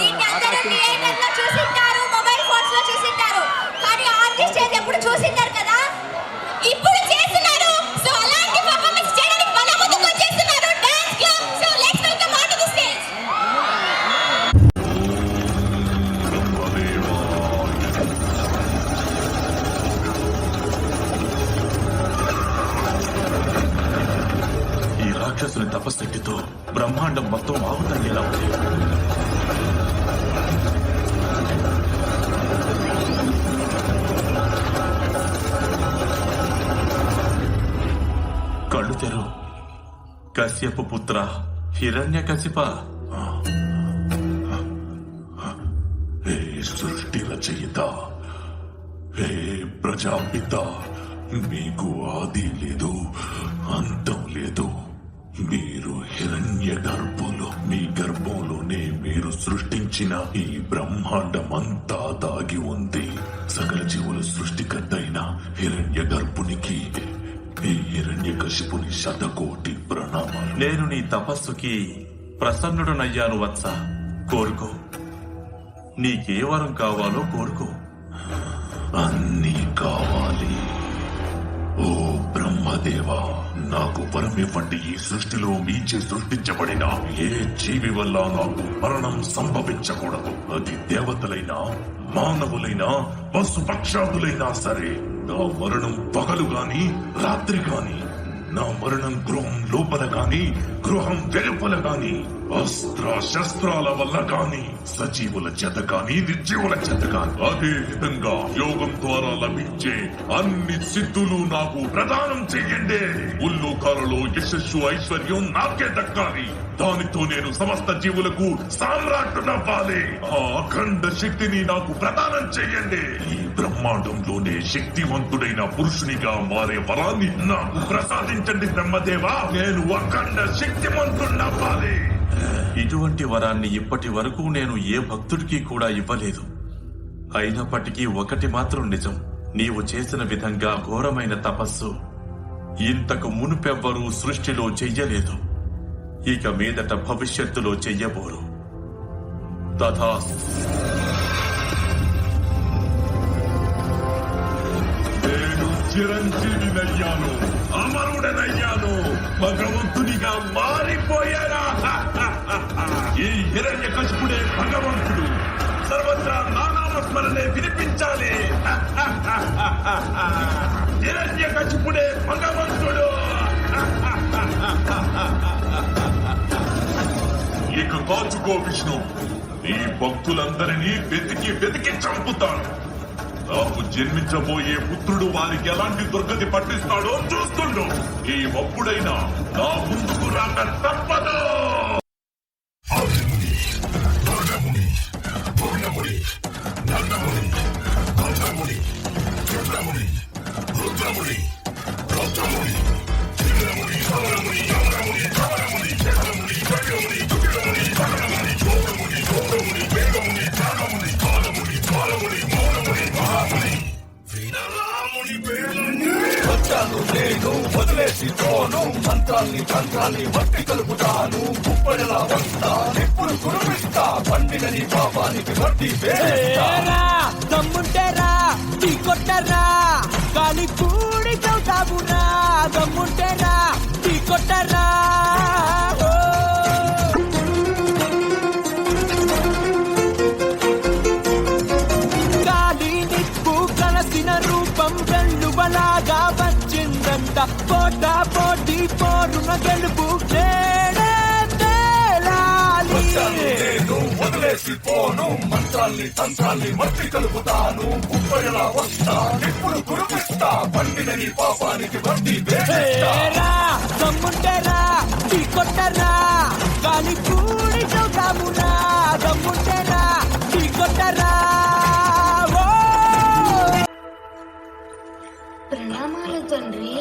దీన్ని అందరూ థియేటర్ లో చూసింటారు, మొబైల్ ఫోన్స్ లో చూసింటారు, కానీ ఆర్కెస్ట్రా ఎప్పుడు చూసింటారు కదా, ఇప్పుడు చేస్తున్నారు. సో అలాంటి పర్ఫార్మెన్స్ చేయడానికి మన ముందుకు వచ్చేస్తున్నారు dance club. So let's welcome on to the stage. ఈ రాక్షసుని తపశక్తితో బ్రహ్మాండం మొత్తం ఆవుతయ్యేలా ఉంది. కళ్ళు తెరు కశ్యపు పుత్ర హిరణ్యకశిప. హే సృష్టి రచయిత, హే ప్రజాపిత, మీకు ఆది లేదు, అంతం లేదు. మీరు హిరణ్య గర్భంలో, మీ గర్భంలోనే మీరు సృష్టించిన ఈ బ్రహ్మాండమంతా దాగి ఉంది. సకల జీవుల సృష్టికర్త అయిన హిరణ్య గర్భునికి, ఈ హిరణ్యకశిపుని శతకోటి ప్రణామాలు. నేను నీ తపస్సుకి ప్రసన్నుడనయ్యాను వత్స. కోరుకో, నీకే వరం కావాలో కోరుకో. అన్నీ కావాలి. ఓ బ్రహ్మదేవా, నాకు వరం ఇవ్వండి. ఈ సృష్టిలో మీచే సృష్టించబడిన ఏ జీవి వల్ల నాకు మరణం సంభవించకూడదు. అది దేవతలైనా, మానవులైనా, పశుపక్షాదులైనా సరే. నా మరణం పగలు గాని, రాత్రి గాని, నా మరణం గృహం లోపల గాని, గృహం వెలుపల గాని, అస్త్ర శస్త్రాల వల్ల గాని, సజీవుల చేత గాని, నిర్జీవుల చేత గాని, అదే విధంగా యోగం ద్వారా లభించే అన్ని సిద్ధులు నాకు ప్రదానం చెయ్యండి. ఉల్లోకాలలో యశస్సు ఐశ్వర్యం నాకే దక్కాలి. దానితో నేను సమస్త జీవులకు సామ్రాట్టునవ్వాలి. ఆ అఖండ శక్తిని నాకు ప్రదానం చెయ్యండి. ఈ బ్రహ్మాండంలోనే శక్తివంతుడైన పురుషునిగా మారే వరాన్ని నాకు ప్రసాదించండి బ్రహ్మదేవా. నేను అఖండ శక్తివంతుడవ్వాలి. ఇటువంటి వరాన్ని ఇప్పటి వరకు నేను ఏ భక్తుడికి కూడా ఇవ్వలేదు. అయినప్పటికీ ఒకటి మాత్రం నిజం, నీవు చేసిన విధంగా ఘోరమైన తపస్సు ఇంతకు మునుపెవ్వరూ సృష్టిలో చెయ్యలేదు. ఇక మీదట భవిష్యత్తులో చెయ్యబోరు. తథాస్తు. నేను చిరంజీవినయ్యాను, అమరుడనయ్యాను, భగవంతునిగా మారిపోయారా? ఈ హిరణ్యకశిపుడే భగవంతుడు. సర్వత్రా నానామస్మరణే వినిపించాలి. హిరణ్యకశిపుడే భగవంతుడు. ఇక కాచుకో విష్ణు, ఈ భక్తులందరినీ వెతికి వెతికి చంపుతాడు. నాకు జన్మించబోయే పుత్రుడు వారికి ఎలాంటి దుర్గతి పట్టిస్తాడో చూస్తుండు. ఈ ఒప్పుడైనా నా ముందుకు రాక తప్పదు. నేను వదిలేసి పోను, మంత్రాన్ని తంత్రాన్ని వట్టి కలుపుతాను. ఉప్పడిలా వస్తా, నిప్పులు కురిపిస్తా, పండిన నీ పాపానికి వడ్డీ వేస్తా. దమ్ముంటేరా టీ కొట్టరా, గాలి పూడి చౌటాబురా. దమ్ముంటేరా టీ కొట్టరా. గాలి నిప్పు కలసిన రూపం వెల్లువలాగా వచ్చిందంట. పోట పోటీ పోరున గెలుపు నేడే తేలాలి. నేను వదిలేసి పోను, మంత్రాన్ని తంత్రాన్ని మట్టి కలుపుతాను. ఉప్పడిలా వస్తా, నిప్పులు కురిపిస్తా, పండిన నీ పాపానికి వడ్డీ వేస్తా. దమ్ముంటేరా టీ కొట్టరా, గాలి పూడి చౌటాబురా. దమ్ముంటేరా టీ కొట్టరా. ప్రణామాలు తండ్రి.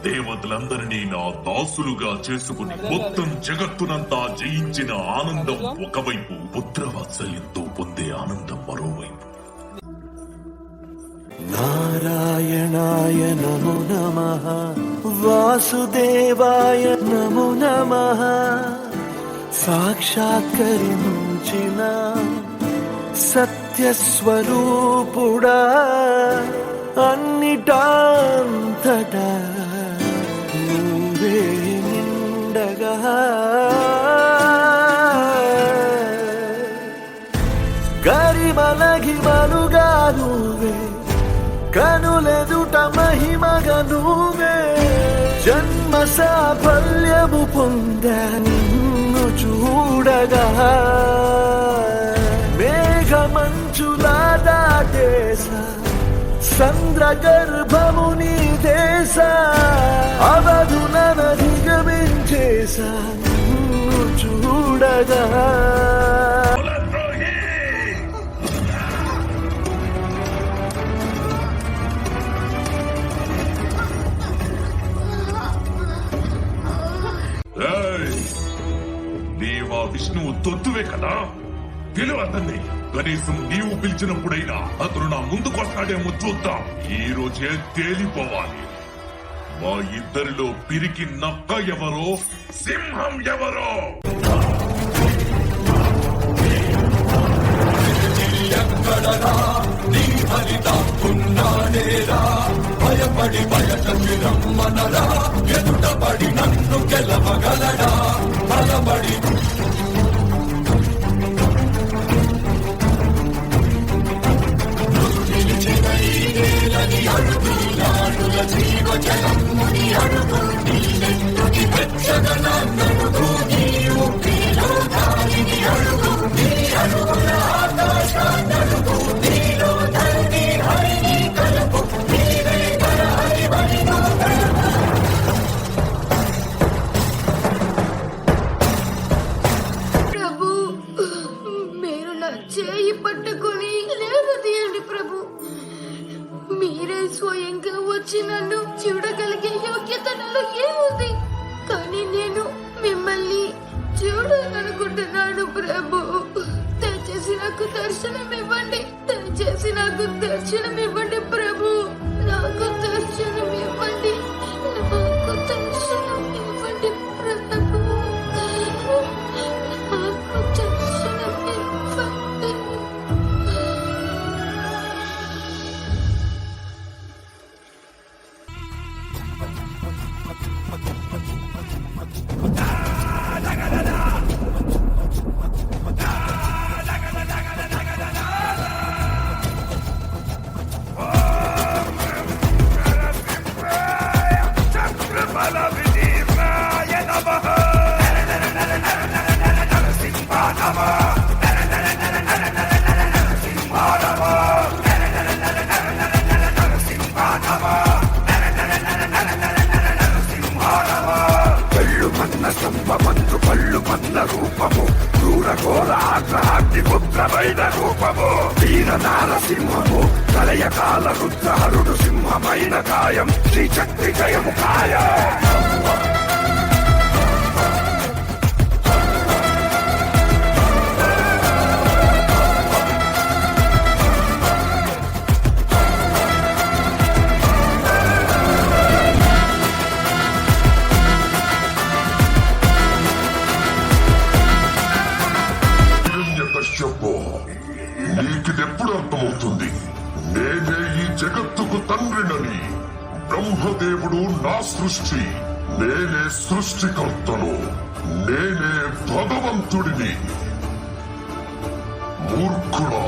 దేవతలందరినీ నా దాసులుగా చేసుకుని మొత్తం జగత్తునంతా జయించిన ఆనందం ఒకవైపు, పుత్రవాత్సల్యంతో పొందే ఆనందం మరోవైపు. నారాయణాయ నమో నమః, వాసుదేవాయ నమో నమః, సాక్షాత్కరించిన సత్యస్వరూపుడా అన్నిటాంతటా నువ్వే నిండగా గరిమలగిమలుగా నువ్వే కనులెదుట మహిమగా నువ్వే జన్మ సాఫల్యము పొందా నిన్ను చూడగా మేఘమంచులా దాటేసా చంద్ర గర్భము నీ దేశ అవధులనధిగమించేసా నిన్ను చూడగా నీవా విష్ణువు తొత్తువే కదా పిలువ అతన్ని కనీసం నీవు పిలిచినప్పుడైనా అతను నా ముందుకొస్తాడేమో చూద్దాం. ఈ రోజే తేలిపోవాలి మా ఇద్దరిలో పిరికి నక్క ఎవరో సింహం ఎవరో. నీ ఫలితాకున్నానేరా భయపడి బయటకి రమ్మనరా ఎదుటపడి నన్ను గెలవగలడా బలపడి అడుగుల జీవజలముని అడుగు నీలెందుకి వెచ్చగనడుగు నీ ఊపిరిలో గాలిని అడుగు నీ అడుగుల ఆకాశాన్నడుగు నీలో ధరణి హరిని కలుపు నీవే కల హరివని ప్రభు మీరు నా చేయి పట్టుకొని లేవదీయండి ప్రభు. మీరే స్వయంగా వచ్చి నన్ను చూడగలిగే యోగ్యత నాలో ఏముంది, కానీ నేను మిమ్మల్ని చూడాలనుకుంటున్నాను ప్రభు. దయచేసి నాకు దర్శనం ఇవ్వండి, దయచేసి నాకు దర్శనం ఇవ్వండి ప్రభు. నాకు దర్శనం ఇవ్వండి, నాకు దర్శనం ఇవ్వండి ప్రభు. నాకు దర్శనం ఇవ్వండి. స్తంభమందు పళ్ళు పన్న రూపము క్రూరఘోర ఆగ్రహాగ్ని పుత్రమైన రూపము వీర నారసింహము కలయకాల రుద్రహరుడు సింహమైన కాయం శ్రీశక్తి జయము కాయం. నీకిదెప్పుడు అర్థమవుతుంది? నేనే ఈ జగత్తుకు తండ్రినని. బ్రహ్మదేవుడు నా సృష్టి, నేనే సృష్టికర్తను, నేనే భగవంతుడిని. మూర్ఖుడా,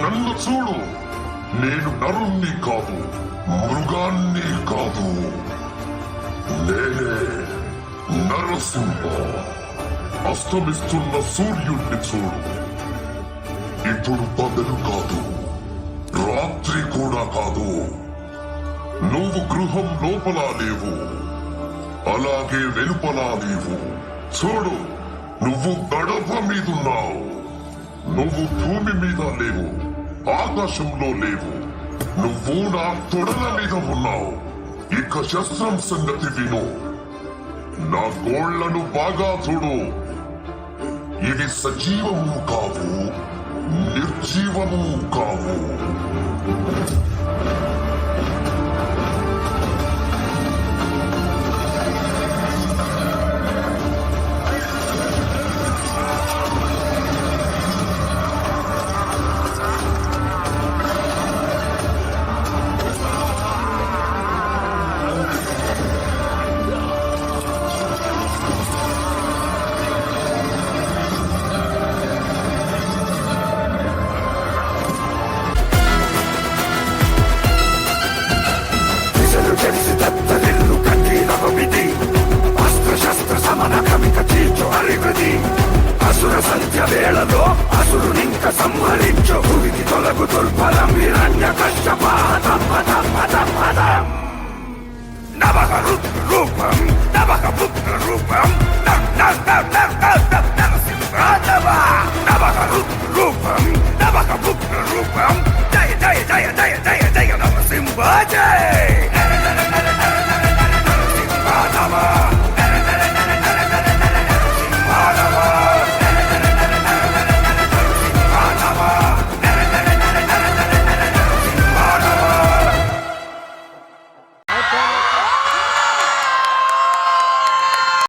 నన్ను చూడు. నేను నరుణ్ణి కాదు, మృగాన్ని కాదు. నేనే నరసింహ. అస్తమిస్తున్న సూర్యుడిని చూడు. ఇప్పుడు పగలు కాదు, రాత్రి కూడా కాదు. నువ్వు గృహం లోపల లేవు, అలాగే వెలుపలా లేవు. చూడు, నువ్వు గడప మీదున్నావు. నువ్వు భూమి మీద లేవు, ఆకాశంలో లేవు. నువ్వు నా తొడల మీద ఉన్నావు. ఇక శస్త్రం సంగతి విను. నా గోళ్లను బాగా చూడు. ఇవి సజీవము కావు, నిర్జీవము కావు. అంత్య వేళలో అసురునింక సంహరించు భూమికి తొలగు దుర్బలం హిరణ్య కష్టపాదం నవహ రూపం నవహ పుత్ర రూపం నరసింహ నవహ రూపం నవహ పుత్ర రూపం జయ జయ జయ జయ